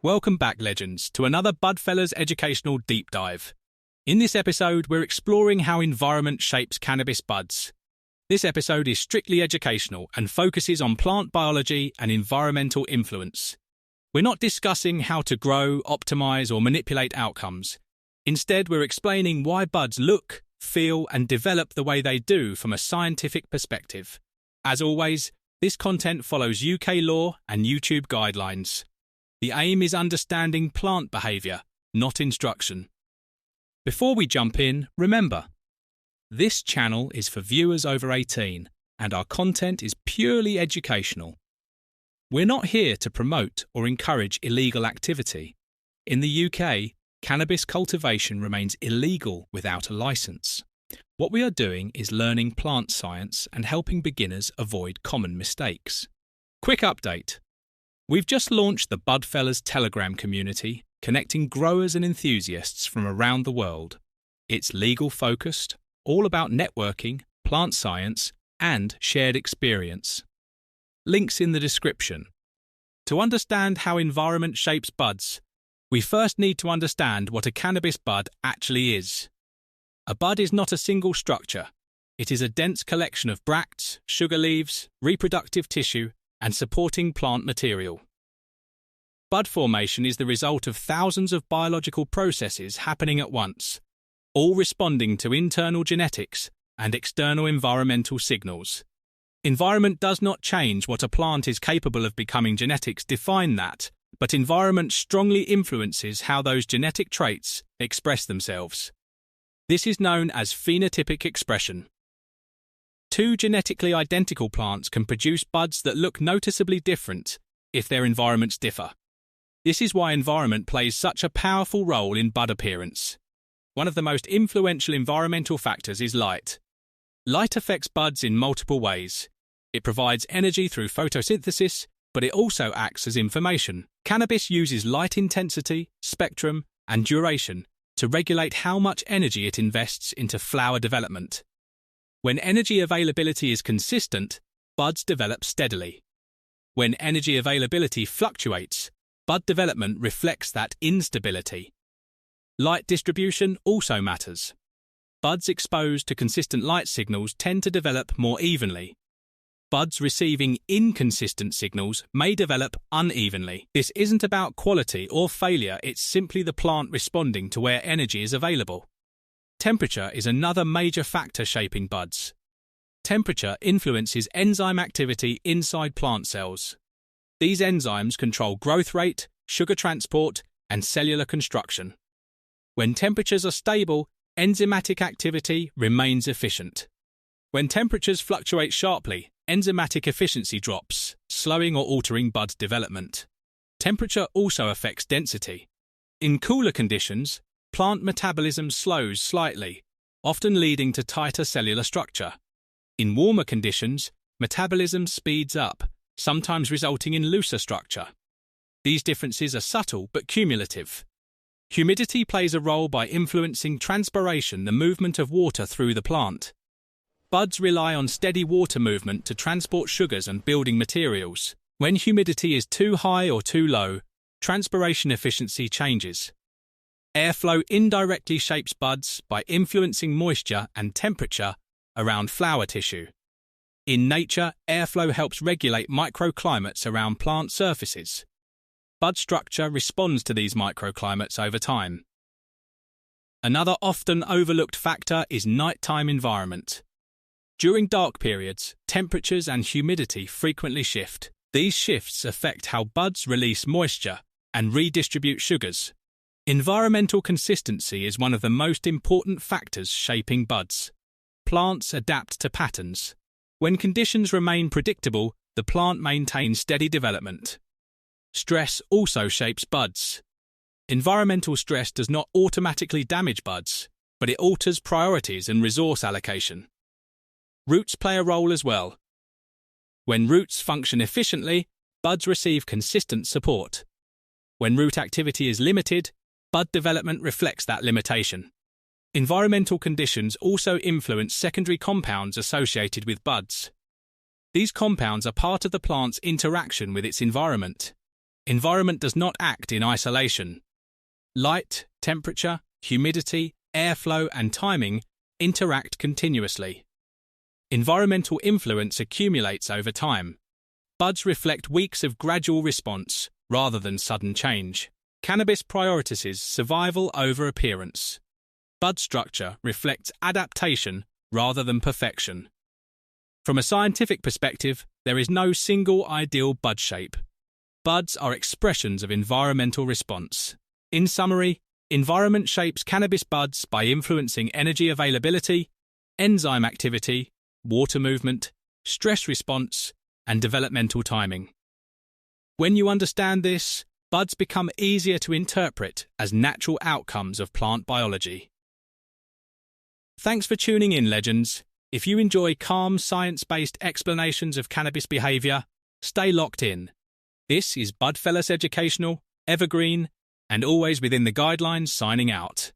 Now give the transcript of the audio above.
Welcome back, legends, to another Budfellas educational deep dive. In this episode, we're exploring how environment shapes cannabis buds. This episode is strictly educational and focuses on plant biology and environmental influence. We're not discussing how to grow, optimize, or manipulate outcomes. Instead, we're explaining why buds look, feel, and develop the way they do from a scientific perspective. As always, this content follows UK law and YouTube guidelines. The aim is understanding plant behaviour, not instruction. Before we jump in, remember, this channel is for viewers over 18 and our content is purely educational. We're not here to promote or encourage illegal activity. In the UK, cannabis cultivation remains illegal without a licence. What we are doing is learning plant science and helping beginners avoid common mistakes. Quick update. We've just launched the Budfellas Telegram community, connecting growers and enthusiasts from around the world. It's legal-focused, all about networking, plant science, and shared experience. Links in the description. To understand how environment shapes buds, we first need to understand what a cannabis bud actually is. A bud is not a single structure. It is a dense collection of bracts, sugar leaves, reproductive tissue, and supporting plant material. Bud formation is the result of thousands of biological processes happening at once, all responding to internal genetics and external environmental signals. Environment does not change what a plant is capable of becoming. Genetics define that, but environment strongly influences how those genetic traits express themselves. This is known as phenotypic expression. Two genetically identical plants can produce buds that look noticeably different if their environments differ. This is why environment plays such a powerful role in bud appearance. One of the most influential environmental factors is light. Light affects buds in multiple ways. It provides energy through photosynthesis, but it also acts as information. Cannabis uses light intensity, spectrum, and duration to regulate how much energy it invests into flower development. When energy availability is consistent, buds develop steadily. When energy availability fluctuates, bud development reflects that instability. Light distribution also matters. Buds exposed to consistent light signals tend to develop more evenly. Buds receiving inconsistent signals may develop unevenly. This isn't about quality or failure, it's simply the plant responding to where energy is available. Temperature is another major factor shaping buds. Temperature influences enzyme activity inside plant cells. These enzymes control growth rate, sugar transport, and cellular construction. When temperatures are stable, enzymatic activity remains efficient. When temperatures fluctuate sharply, enzymatic efficiency drops, slowing or altering bud development. Temperature also affects density. In cooler conditions, plant metabolism slows slightly, often leading to tighter cellular structure. In warmer conditions, metabolism speeds up, sometimes resulting in looser structure. These differences are subtle but cumulative. Humidity plays a role by influencing transpiration, the movement of water through the plant. Buds rely on steady water movement to transport sugars and building materials. When humidity is too high or too low, transpiration efficiency changes. Airflow indirectly shapes buds by influencing moisture and temperature around flower tissue. In nature, airflow helps regulate microclimates around plant surfaces. Bud structure responds to these microclimates over time. Another often overlooked factor is nighttime environment. During dark periods, temperatures and humidity frequently shift. These shifts affect how buds release moisture and redistribute sugars. Environmental consistency is one of the most important factors shaping buds. Plants adapt to patterns. When conditions remain predictable, the plant maintains steady development. Stress also shapes buds. Environmental stress does not automatically damage buds, but it alters priorities and resource allocation. Roots play a role as well. When roots function efficiently, buds receive consistent support. When root activity is limited, bud development reflects that limitation. Environmental conditions also influence secondary compounds associated with buds. These compounds are part of the plant's interaction with its environment. Environment does not act in isolation. Light, temperature, humidity, airflow, and timing interact continuously. Environmental influence accumulates over time. Buds reflect weeks of gradual response rather than sudden change. Cannabis prioritizes survival over appearance. Bud structure reflects adaptation rather than perfection. From a scientific perspective, there is no single ideal bud shape. Buds are expressions of environmental response. In summary, environment shapes cannabis buds by influencing energy availability, enzyme activity, water movement, stress response, and developmental timing. When you understand this, buds become easier to interpret as natural outcomes of plant biology. Thanks for tuning in, legends. If you enjoy calm, science-based explanations of cannabis behaviour, stay locked in. This is Budfellas Educational, Evergreen, and always within the guidelines, signing out.